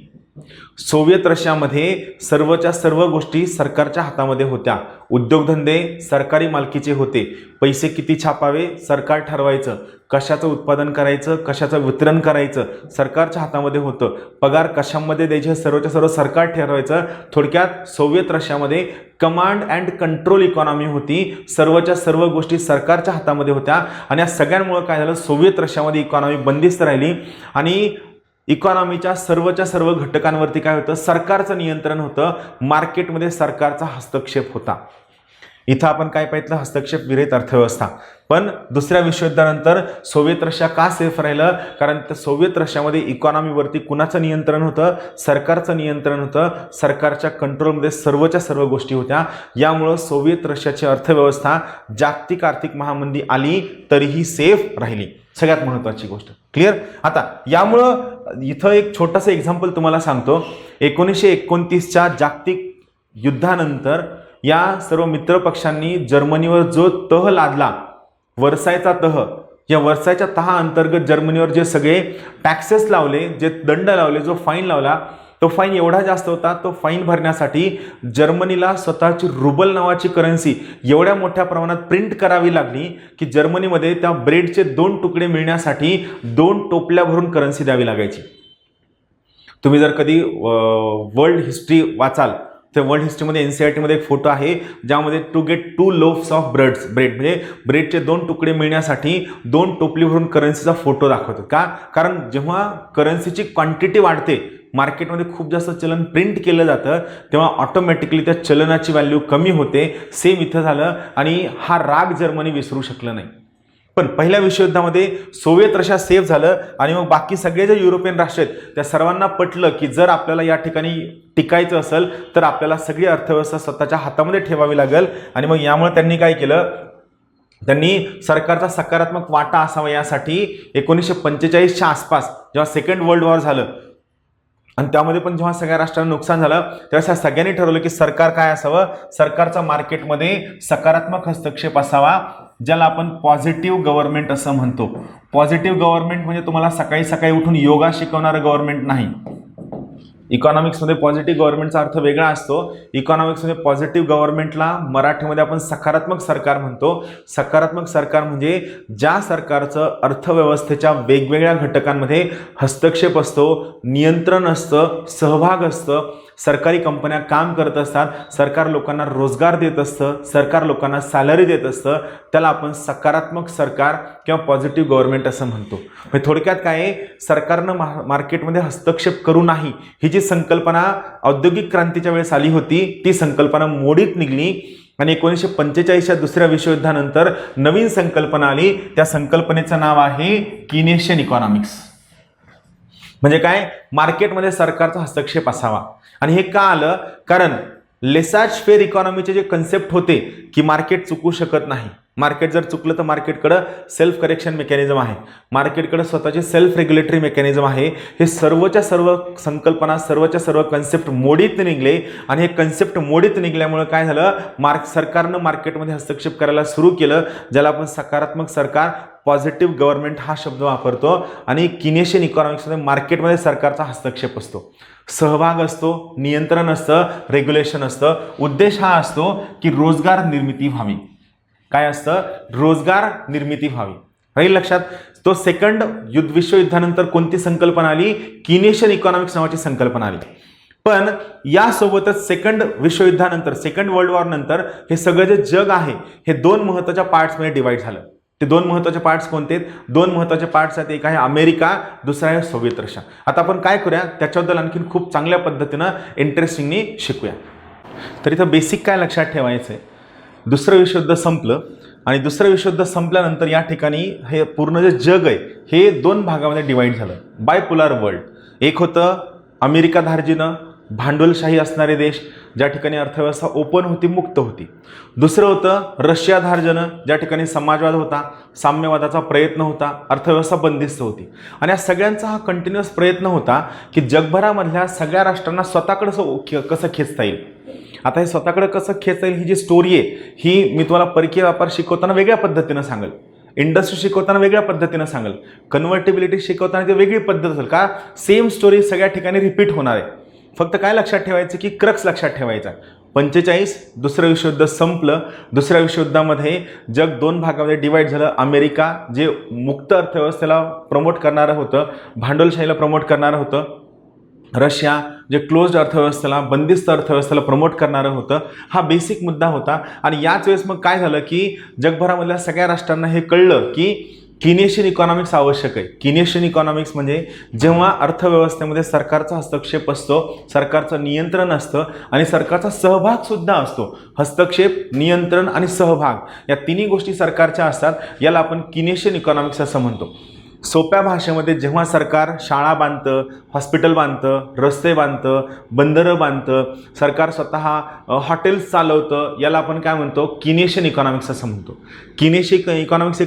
सोव्हिएत रशियामध्ये सर्वच्या सर्व गोष्टी सरकारच्या हातामध्ये होत्या. उद्योगधंदे सरकारी मालकीचे होते. पैसे किती छापावे सरकार ठरवायचं, कशाचं उत्पादन करायचं, कशाचं वितरण करायचं सरकारच्या हातामध्ये होतं. पगार कशामध्ये द्यायचे सर्वच्या सर्व सरकार ठरवायचं. थोडक्यात सोव्हिएत रशियामध्ये कमांड अँड कंट्रोल इकॉनॉमी होती. सर्वच्या सर्व गोष्टी सरकारच्या हातामध्ये होत्या आणि या सगळ्यांमुळे काय झालं, सोव्हिएत रशियामध्ये इकॉनॉमी बंदिस्त राहिली आणि इकॉनॉमीच्या सर्वच्या सर्व घटकांवरती काय होतं, सरकारचं नियंत्रण होतं. मार्केटमध्ये सरकारचा हस्तक्षेप होता. इथं आपण काय पाहिलं, हस्तक्षेप विरहित अर्थव्यवस्था. पण दुसऱ्या विश्वयुद्धानंतर सोव्हिएत रशिया का सेफ राहिलं, कारण त्या सोव्हिएत रशियामध्ये इकॉनॉमीवरती कुणाचं नियंत्रण होतं, सरकारचं नियंत्रण होतं. सरकारच्या कंट्रोलमध्ये सर्वच्या सर्व गोष्टी होत्या. यामुळं सोव्हिएत रशियाची अर्थव्यवस्था जागतिक आर्थिक महामंदी आली तरीही सेफ राहिली. सगळ्यात महत्त्वाची गोष्ट क्लिअर. आता यामुळं इथं एक छोटंसं एक्झाम्पल तुम्हाला सांगतो. 1929च्या जागतिक युद्धानंतर या सर्व मित्रपक्षांनी जर्मनीवर जो तह लादला, वर्सायचा तह, या वर्सायच्या तहा अंतर्गत जर्मनीवर जे सगळे टॅक्सेस लावले, जे दंड लावले, जो फाईन लावला, तो फाईन एवढा जास्त होता. तो फाईन भरण्यासाठी जर्मनीला स्वतःची रुबल नावाची करन्सी एवढ्या मोठ्या प्रमाणात प्रिंट करावी लागली की जर्मनीमध्ये त्या ब्रेडचे 2 तुकडे मिळण्यासाठी 2 टोपल्या भरून करन्सी द्यावी लागायची. तुम्ही जर कधी वर्ल्ड हिस्ट्री वाचाल तर वर्ल्ड हिस्ट्रीमध्ये NCERT मध्ये एक फोटो आहे ज्यामध्ये टू गेट 2 लोफ्स ऑफ ब्रेड म्हणजे ब्रेडचे 2 तुकडे मिळण्यासाठी 2 टोपली भरून करन्सीचा फोटो दाखवतात. का, कारण जेव्हा करन्सीची क्वांटिटी वाढते, मार्केटमध्ये खूप जास्त चलन प्रिंट केलं जातं, तेव्हा ऑटोमॅटिकली त्या चलनाची व्हॅल्यू कमी होते. सेम इथं झालं आणि हा राग जर्मनी विसरू शकलं नाही. पण पहिल्या विश्वयुद्धामध्ये सोव्हिएत रशिया सेफ झालं आणि मग बाकी सगळे जे युरोपियन राष्ट्र आहेत त्या सर्वांना पटलं की जर आपल्याला या ठिकाणी टिकायचं असेल तर आपल्याला सगळी अर्थव्यवस्था स्वतःच्या हातामध्ये ठेवावी लागेल. आणि मग यामुळे त्यांनी काय केलं, त्यांनी सरकारचा सकारात्मक वाटा असावा यासाठी 1945च्या आसपास जेव्हा सेकंड वर्ल्ड वॉर झालं आणि त्यामध्ये पण जेव्हा सगळ्या राष्ट्रांना नुकसान झालं तेव्हा सगळ्यांनी ठरवलं की सरकार काय असावं, सरकारचा मार्केटमध्ये सकारात्मक हस्तक्षेप असावा, ज्याला आपण पॉझिटिव्ह गव्हर्नमेंट असं म्हणतो. पॉझिटिव्ह गव्हर्नमेंट म्हणजे तुम्हाला सकाळी सकाळी उठून योगा शिकवणारं गव्हर्नमेंट नाही. इकॉनॉमिक्समध्ये पॉझिटिव्ह गव्हर्नमेंटचा अर्थ वेगळा असतो. इकॉनॉमिक्समध्ये पॉझिटिव्ह गव्हर्नमेंटला मराठीमध्ये आपण सकारात्मक सरकार म्हणतो. सकारात्मक सरकार म्हणजे ज्या सरकारचं अर्थव्यवस्थेच्या वेगवेगळ्या घटकांमध्ये हस्तक्षेप असतो, नियंत्रण असतं, सहभाग असतं, सरकारी कंपन्या काम करत असतात, सरकार लोकांना रोजगार देत असतं, सरकार लोकांना सॅलरी देत असतं, त्याला आपण सकारात्मक सरकार किंवा पॉझिटिव्ह गव्हर्नमेंट असं म्हणतो. म्हणजे थोडक्यात काय आहे, सरकारनं मार्केटमध्ये हस्तक्षेप करू नाही ही जी संकल्पना औद्योगिक क्रांतीच्या वेळेस आली होती ती संकल्पना मोडीत निघली आणि 1945च्या दुसऱ्या विश्वयुद्धानंतर नवीन संकल्पना आली. त्या संकल्पनेचं नाव आहे कीनेशियन इकॉनॉमिक्स. म्हणजे काय, मार्केटमध्ये सरकारचा हस्तक्षेप असावा. आणि हे का आलं, कारण लेसाज फेर इकॉनॉमीचे जे कन्सेप्ट होते की मार्केट चुकू शकत नाही, मार्केट जर चुकलं तर मार्केटकडं सेल्फ करेक्शन मेकॅनिझम आहे, मार्केटकडं स्वतःचे सेल्फ रेग्युलेटरी मेकॅनिझम आहे. हे सर्वच्या सर्व संकल्पना, सर्वच्या सर्व कन्सेप्ट मोडीत निघले आणि हे कन्सेप्ट मोडीत निघल्यामुळे काय झालं, सरकारनं मार्केटमध्ये हस्तक्षेप करायला सुरू केलं, ज्याला आपण सकारात्मक सरकार, पॉझिटिव्ह गव्हर्नमेंट हा शब्द वापरतो. आणि किनेशियन इकॉनॉमिक्समध्ये मार्केटमध्ये सरकारचा हस्तक्षेप असतो, सहभाग असतो, नियंत्रण असतं, रेग्युलेशन असतं. उद्देश हा असतो की रोजगार निर्मिती व्हावी. काय असतं, रोजगार निर्मिती व्हावी. राहील लक्षात. तो सेकंड विश्वयुद्धानंतर कोणती संकल्पना आली, किनेशियन इकॉनॉमिक्स नावाची संकल्पना आली. पण यासोबतच सेकंड विश्वयुद्धानंतर, सेकंड वर्ल्ड वॉर नंतर हे सगळं जे जग आहे हे दोन महत्त्वाच्या पार्ट्समध्ये डिवाइड झालं. ते दोन महत्त्वाचे पार्ट्स कोणते आहेत, दोन महत्त्वाचे पार्ट्स आहेत. एक आहे अमेरिका, दुसरा आहे सोव्हिएत रशिया. आता आपण काय करूया, त्याच्याबद्दल आणखीन खूप चांगल्या पद्धतीनं इंटरेस्टिंगली शिकूया. तर इथं बेसिक काय लक्षात ठेवायचं आहे, दुसरं विश्वयुद्ध संपलं आणि दुसरं विश्वयुद्ध संपल्यानंतर या ठिकाणी हे पूर्ण जे जग आहे हे दोन भागामध्ये डिवाइड झालं, बायपोलर वर्ल्ड. एक होतं अमेरिका धार्जिनं भांडवलशाही असणारे देश, ज्या ठिकाणी अर्थव्यवस्था ओपन होती, मुक्त होती. दुसरं होतं रशिया धार्जनं, ज्या ठिकाणी समाजवाद होता, साम्यवादाचा प्रयत्न होता, अर्थव्यवस्था बंदिस्त होती. आणि या सगळ्यांचा हा कंटिन्युअस प्रयत्न होता की जगभरामधल्या सगळ्या राष्ट्रांना स्वतःकडे कसं खेचता येईल. आता हे स्वतःकडे कसं खेचता येईल ही जी स्टोरी आहे ही मी तुम्हाला परकीय व्यापार शिकवताना वेगळ्या पद्धतीनं सांगेल, इंडस्ट्री शिकवताना वेगळ्या पद्धतीनं सांगेल, कन्व्हर्टिबिलिटी शिकवताना ती वेगळी पद्धत असेल. का सेम स्टोरी सगळ्या ठिकाणी रिपीट होणार आहे. फक्त काय लक्षात ठेवायचं की क्रक्स लक्षात ठेवायचा. 45 दुसरं विश्वयुद्ध संपलं. दुसऱ्या विश्वयुद्धामध्ये जग दोन भागामध्ये डिवाइड झालं. अमेरिका जे मुक्त अर्थव्यवस्थेला प्रमोट करणारं होतं, भांडवलशाहीला प्रमोट करणारं होतं. रशिया जे क्लोज्ड अर्थव्यवस्थेला, बंदिस्त अर्थव्यवस्थेला प्रमोट करणारं होतं. हा बेसिक मुद्दा होता. आणि याच वेळेस मग काय झालं की जगभरामधल्या सगळ्या राष्ट्रांना हे कळलं की किनेशियन इकॉनॉमिक्स आवश्यक आहे. किनेशियन इकॉनॉमिक्स म्हणजे जेव्हा अर्थव्यवस्थेमध्ये सरकारचा हस्तक्षेप असतो, सरकारचं नियंत्रण असतं आणि सरकारचा सहभाग सुद्धा असतो. हस्तक्षेप, नियंत्रण आणि सहभाग या तिन्ही गोष्टी सरकारच्या असतात. याला आपण किनेशियन इकॉनॉमिक्स असं म्हणतो. सोप्या भाषेमध्ये जेव्हा सरकार शाळा बांधतं, हॉस्पिटल बांधतं, रस्ते बांधतं, बंदरं बांधतं, सरकार स्वतः हॉटेल्स चालवतं, याला आपण काय म्हणतो, किनेशियन इकॉनॉमिक्स असं म्हणतो. किनेशियन इकॉनॉमिक्स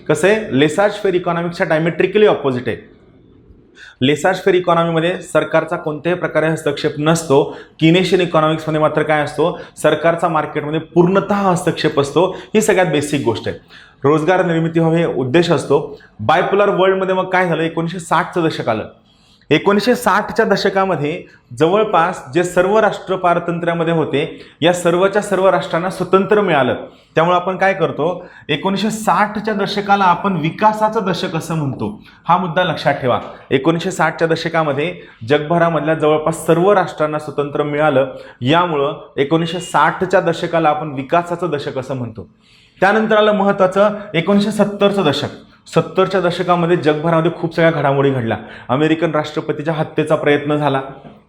कसं आहे, लेसाज फेअर इकॉनॉमिक्सच्या डायमेट्रिकली ऑपोजिट आहे. लेसाज फेअर इकॉनॉमीमध्ये सरकारचा कोणत्याही प्रकारे हस्तक्षेप नसतो. किनेशियन इकॉनॉमिक्समध्ये मात्र काय असतो, सरकारचा मार्केटमध्ये पूर्णतः हस्तक्षेप असतो. ही सगळ्यात बेसिक गोष्ट आहे. रोजगार निर्मिती व्हावी हे उद्देश असतो. बायपोलर वर्ल्डमध्ये मग काय झालं, 1960चं दशक आलं. 1960च्या दशकामध्ये जवळपास जे सर्व राष्ट्र पारतंत्र्यामध्ये होते या सर्वच्या सर्व राष्ट्रांना स्वतंत्र मिळालं. त्यामुळे आपण काय करतो, 1960च्या दशकाला आपण विकासाचं दशक असं म्हणतो. हा मुद्दा लक्षात ठेवा. 1960च्या दशकामध्ये जगभरामधल्या जवळपास सर्व राष्ट्रांना स्वतंत्र मिळालं. यामुळं 1960च्या दशकाला आपण विकासाचं दशक असं म्हणतो. त्यानंतर आलं महत्त्वाचं 1970चं दशक. 70च्या दशकामध्ये जगभरामध्ये खूप सगळ्या घडामोडी घडल्या. अमेरिकन राष्ट्रपतीच्या हत्येचा प्रयत्न झाला.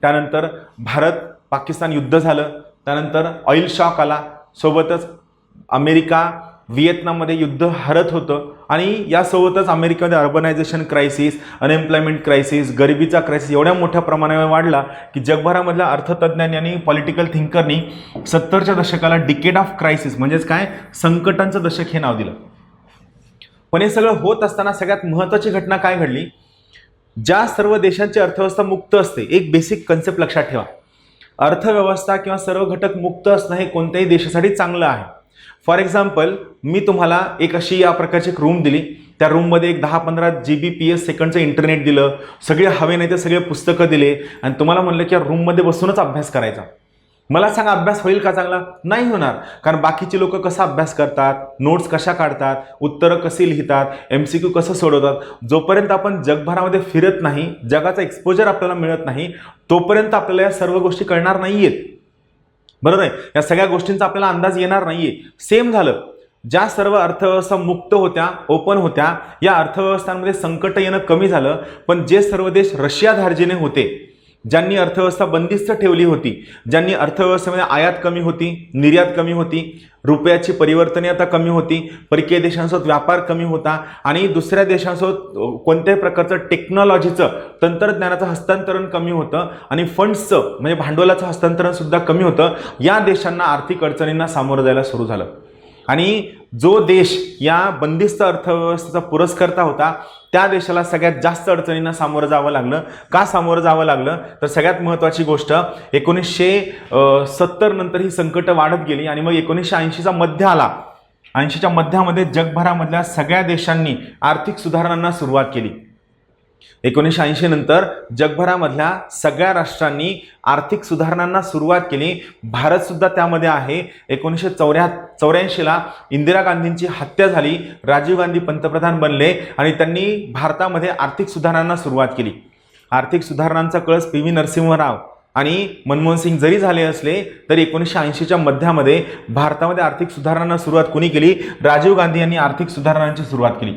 त्यानंतर भारत पाकिस्तान युद्ध झालं. त्यानंतर ऑइल शॉक आला. सोबतच अमेरिका व्हिएतनाममध्ये युद्ध हरत होतं. आणि यासोबतच अमेरिकेमध्ये अर्बनायझेशन क्रायसिस, अनएम्प्लॉयमेंट क्रायसिस, गरिबीचा क्रायसिस एवढ्या मोठ्या प्रमाणावर वाढला की जगभरामधल्या अर्थतज्ञांनी आणि पॉलिटिकल थिंकरनी 70च्या दशकाला डिकेड ऑफ क्रायसिस म्हणजेच काय, संकटांचं दशक हे नाव दिलं. पण हे सगळं होत असताना सगळ्यात महत्त्वाची घटना काय घडली, ज्या सर्व देशांची अर्थव्यवस्था मुक्त असते, एक बेसिक कन्सेप्ट लक्षात ठेवा, अर्थव्यवस्था किंवा सर्व घटक मुक्त असणं हे कोणत्याही देशासाठी चांगलं आहे. फॉर एक्झाम्पल, मी तुम्हाला एक अशी या प्रकारची एक रूम दिली. त्या रूममध्ये एक 10-15 Gbps सेकंडचं इंटरनेट दिलं, सगळे हवे नाही ते सगळे पुस्तकं दिले आणि तुम्हाला म्हणलं की या रूममध्ये बसूनच अभ्यास करायचा. मला सांगा, अभ्यास होईल का चांगला? नाही होणार. कारण बाकीची लोक कसा अभ्यास करतात, नोट्स कशा काढतात, उत्तरं कशी लिहितात, MCQ कसं सोडवतात, जोपर्यंत आपण जगभरामध्ये फिरत नाही, जगाचा एक्सपोजर आपल्याला मिळत नाही, तोपर्यंत आपल्याला या सर्व गोष्टी कळणार नाहीयेत. बरोबर आहे. या सगळ्या गोष्टींचा आपल्याला अंदाज येणार नाहीये. सेम झालं, ज्या सर्व अर्थव्यवस्था मुक्त होत्या, ओपन होत्या, या अर्थव्यवस्थांमध्ये संकट येणं कमी झालं. पण जे सर्व देश रशिया धार्जिने होते, ज्यांनी अर्थव्यवस्था बंदिस्त ठेवली होती, ज्यांनी अर्थव्यवस्थेमध्ये आयात कमी होती, निर्यात कमी होती, रुपयाची परिवर्तनीयता कमी होती, परकीय देशांसोबत व्यापार कमी होता आणि दुसऱ्या देशांसोबत कोणत्याही प्रकारचं टेक्नॉलॉजीचं, तंत्रज्ञानाचं हस्तांतरण कमी होतं आणि फंड्सचं म्हणजे भांडवलाचं हस्तांतरण सुद्धा कमी होतं, या देशांना आर्थिक अडचणींना सामोरं जायला सुरू झालं. आणि जो देश या बंदिस्त अर्थव्यवस्थेचा पुरस्कर्ता होता त्या देशाला सगळ्यात जास्त अडचणींना सामोरं जावं लागलं. का सामोरं जावं लागलं तर सगळ्यात महत्त्वाची गोष्ट 1970 नंतर ही संकट वाढत गेली आणि मग 1980चा मध्य आला. 80च्या मध्यामध्ये जगभरामधल्या सगळ्या देशांनी आर्थिक सुधारणांना सुरुवात केली. 1980 नंतर जगभरामधल्या सगळ्या राष्ट्रांनी आर्थिक सुधारणांना सुरुवात केली. भारत सुद्धा त्यामध्ये आहे. 1984ला इंदिरा गांधींची हत्या झाली, राजीव गांधी पंतप्रधान बनले आणि त्यांनी भारतामध्ये आर्थिक सुधारणांना सुरुवात केली. आर्थिक सुधारणांचा कळस पी व्ही नरसिंह राव आणि मनमोहन सिंग जरी झाले असले तरी 1980च्या मध्यामध्ये भारतामध्ये आर्थिक सुधारणांना सुरुवात कोणी केली? राजीव गांधी यांनी आर्थिक सुधारणांची सुरुवात केली.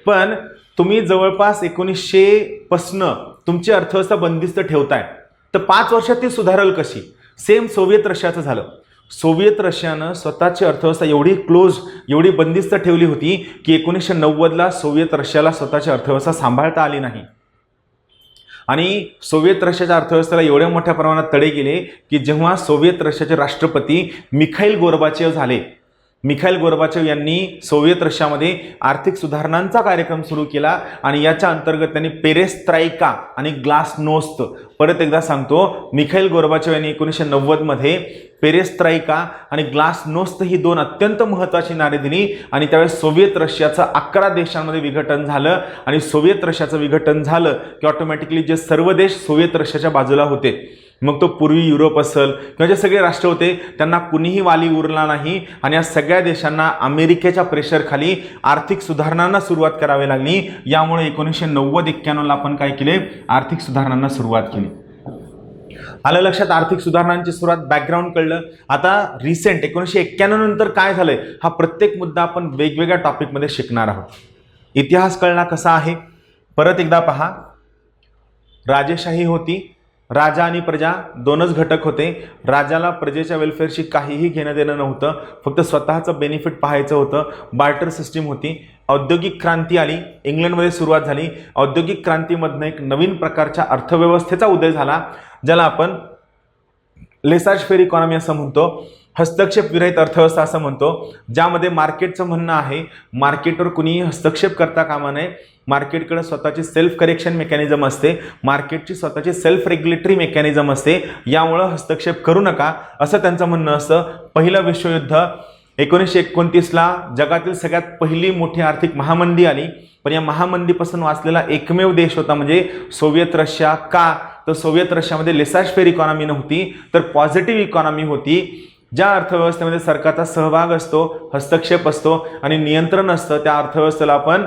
पण तुम्ही जवळपास 1900 पासून तुमची अर्थव्यवस्था बंदिस्त ठेवताय तर 5 वर्षात ती सुधारेल कशी? सेम सोव्हिएत रशियाचं झालं. सोव्हिएत रशियानं स्वतःची अर्थव्यवस्था एवढी क्लोज, एवढी बंदिस्त ठेवली होती की 1990ला सोव्हिएत रशियाला स्वतःची अर्थव्यवस्था सांभाळता आली नाही. आणि सोव्हिएत रशियाच्या अर्थव्यवस्थेला एवढ्या मोठ्या प्रमाणात तडे गेले की जेव्हा सोव्हिएत रशियाचे राष्ट्रपती मिखाईल गोर्बाचेव झाले, मिखाईल गोर्बाचेव यांनी सोव्हिएत रशियामध्ये आर्थिक सुधारणांचा कार्यक्रम सुरू केला आणि याच्या अंतर्गत त्यांनी पेरेस्ट्राइका आणि ग्लासनोस्त, परत एकदा सांगतो, मिखाईल गोर्बाचेव यांनी 1990 मध्ये पेरेस्ट्राइका आणि ग्लासनोस्त ही 2 अत्यंत महत्त्वाची नारे दिली आणि त्यावेळेस सोव्हिएत रशियाचं 11 देशांमध्ये विघटन झालं. आणि सोव्हिएत रशियाचं विघटन झालं की ऑटोमॅटिकली जे सर्व देश सोव्हिएत रशियाच्या बाजूला होते, मग तो पूर्वी युरोप असेल किंवा जे सगळे राष्ट्र होते त्यांना कुणीही वाली उरला नाही आणि या सगळ्या देशांना अमेरिकेच्या प्रेशरखाली आर्थिक सुधारणांना सुरुवात करावी लागली. यामुळे 1990-91ला आपण काय केले? आर्थिक सुधारणांना सुरुवात केली. आलं लक्षात? आर्थिक सुधारणांची सुरुवात, बॅकग्राऊंड कळलं. आता रिसेंट 1991 नंतर काय झालंय हा प्रत्येक मुद्दा आपण वेगवेगळ्या टॉपिकमध्ये शिकणार आहोत. इतिहास कळला कसा आहे? परत एकदा पहा. राजेशाही होती. राजा आणि प्रजा दोनच घटक होते. राजाला प्रजेच्या वेलफेअरशी काहीही घेणं देणं नव्हतं, फक्त स्वतःचं बेनिफिट पाहायचं होतं. बार्टर सिस्टीम होती. औद्योगिक क्रांती आली, इंग्लंडमध्ये सुरुवात झाली. औद्योगिक क्रांतीमधनं एक नवीन प्रकारच्या अर्थव्यवस्थेचा उदय झाला ज्याला आपण लेसाज फेअर इकॉनॉमी असं म्हणतो, हस्तक्षेप विरहित अर्थव्यवस्था असं म्हणतो, ज्यामध्ये मार्केटचं म्हणणं आहे मार्केटवर कुणीही हस्तक्षेप करता कामा नये. मार्केटकडे स्वतःची सेल्फ करेक्शन मेकॅनिझम असते, मार्केटची स्वतःची सेल्फ रेग्युलेटरी मेकॅनिझम असते, यामुळं हस्तक्षेप करू नका असं त्यांचं म्हणणं असतं. पहिलं विश्वयुद्ध 1929ला जगातील सगळ्यात पहिली मोठी आर्थिक महामंदी आली. पण या महामंदीपासून वाचलेला एकमेव देश होता म्हणजे सोव्हिएत रशिया. का तर सोव्हिएत रशियामध्ये लेसाज फेअर इकॉनॉमी नव्हती तर पॉझिटिव्ह इकॉनॉमी होती. ज्या अर्थव्यवस्थेमध्ये सरकारचा सहभाग असतो, हस्तक्षेप असतो आणि नियंत्रण असतं त्या अर्थव्यवस्थेला आपण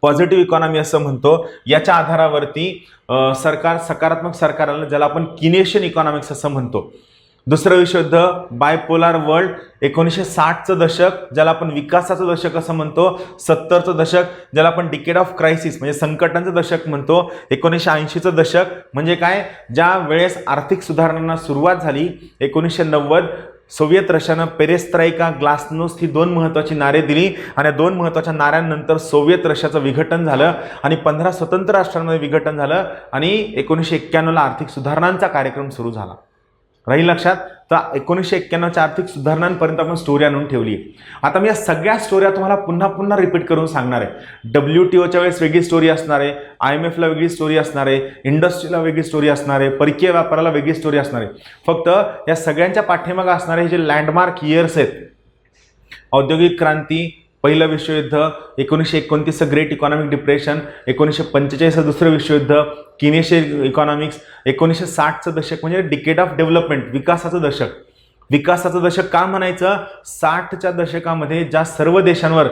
पॉझिटिव्ह इकॉनॉमी असं म्हणतो. याच्या आधारावरती सरकार, सकारात्मक सरकार आलं ज्याला आपण किनेशियन इकॉनॉमिक्स असं म्हणतो. दुसरं विश्वयुद्ध, बायपोलार वर्ल्ड, 1960चं दशक ज्याला आपण विकासाचं दशक असं म्हणतो. 70चं दशक ज्याला आपण डिकेड ऑफ क्रायसिस म्हणजे संकटांचं दशक म्हणतो. 1980चं दशक म्हणजे काय? ज्या वेळेस आर्थिक सुधारणांना सुरुवात झाली 1990, सोव्हिएत रशियानं पेरेस्ट्राइका, ग्लासनोस्त ही 2 महत्त्वाची नारे दिली आणि 2 महत्त्वाच्या नाऱ्यांनंतर सोव्हिएत रशियाचं विघटन झालं आणि 15 स्वतंत्र राष्ट्रांमध्ये विघटन झालं आणि 1991ला आर्थिक सुधारणांचा कार्यक्रम सुरू झाला. राहील लक्षात? तर 1991च्या आर्थिक सुधारणांपर्यंत आपण स्टोरी आणून ठेवली. आता मी या सगळ्या स्टोऱ्या तुम्हाला पुन्हा पुन्हा रिपीट करून सांगणार आहे. WTOच्या वेळेस वेगळी स्टोरी असणार आहे, IMFला वेगळी स्टोरी असणार आहे, इंडस्ट्रीला वेगळी स्टोरी असणार आहे, परकीय व्यापाराला वेगळी स्टोरी असणार आहे. फक्त या सगळ्यांच्या पाठीमागे असणारे जे लँडमार्क इयर्स आहेत, औद्योगिक क्रांती, पहिलं विश्वयुद्ध, 1929चं ग्रेट इकॉनॉमिक डिप्रेशन, 1945चं दुसरं विश्वयुद्ध, किनेशियन इकॉनॉमिक्स, 1960चं दशक म्हणजे डिकेड ऑफ डेव्हलपमेंट, विकासाचं दशक. विकासाचं दशक का म्हणायचं? 60च्या दशकामध्ये ज्या सर्व देशांवर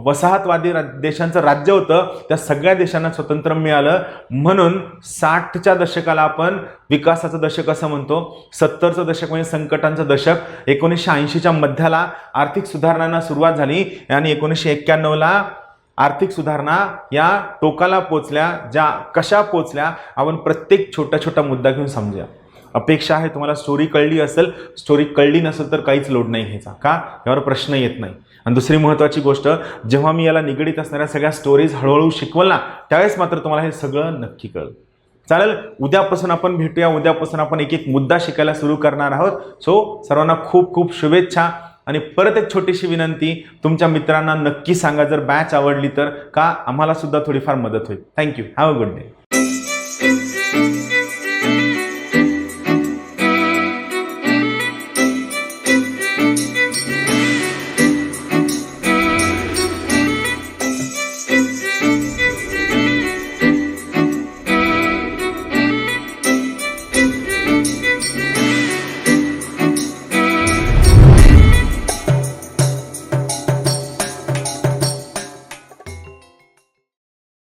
वसाहतवादी देशांचं राज्य होतं त्या सगळ्या देशांना स्वातंत्र्य मिळालं म्हणून 60च्या दशकाला आपण विकासाचं दशक असं म्हणतो. 70चं दशक म्हणजे संकटांचं दशक. 1980च्या मध्याला आर्थिक सुधारणांना सुरुवात झाली आणि 1991ला आर्थिक सुधारणा या टोकाला पोचल्या. ज्या कशा पोचल्या आपण प्रत्येक छोटा छोटा मुद्दा घेऊन समजूया. अपेक्षा आहे तुम्हाला स्टोरी कळली असेल. स्टोरी कळली नसेल तर काहीच लोड नाही घ्यायचा, का यावर प्रश्न येत नाही. आणि दुसरी महत्त्वाची गोष्ट, जेव्हा मी याला निगडीत असणाऱ्या सगळ्या स्टोरीज हळूहळू शिकवल ना त्यावेळेस मात्र तुम्हाला हे सगळं नक्की कळेल. चालेल, उद्यापासून आपण भेटूया. उद्यापासून आपण एक एक मुद्दा शिकायला सुरू करणार आहोत. सो सर्वांना खूप खूप शुभेच्छा. आणि परत एक छोटीशी विनंती, तुमच्या मित्रांना नक्की सांगा जर बॅच आवडली तर, का आम्हाला सुद्धा थोडीफार मदत होईल. Thank you. Have a good day.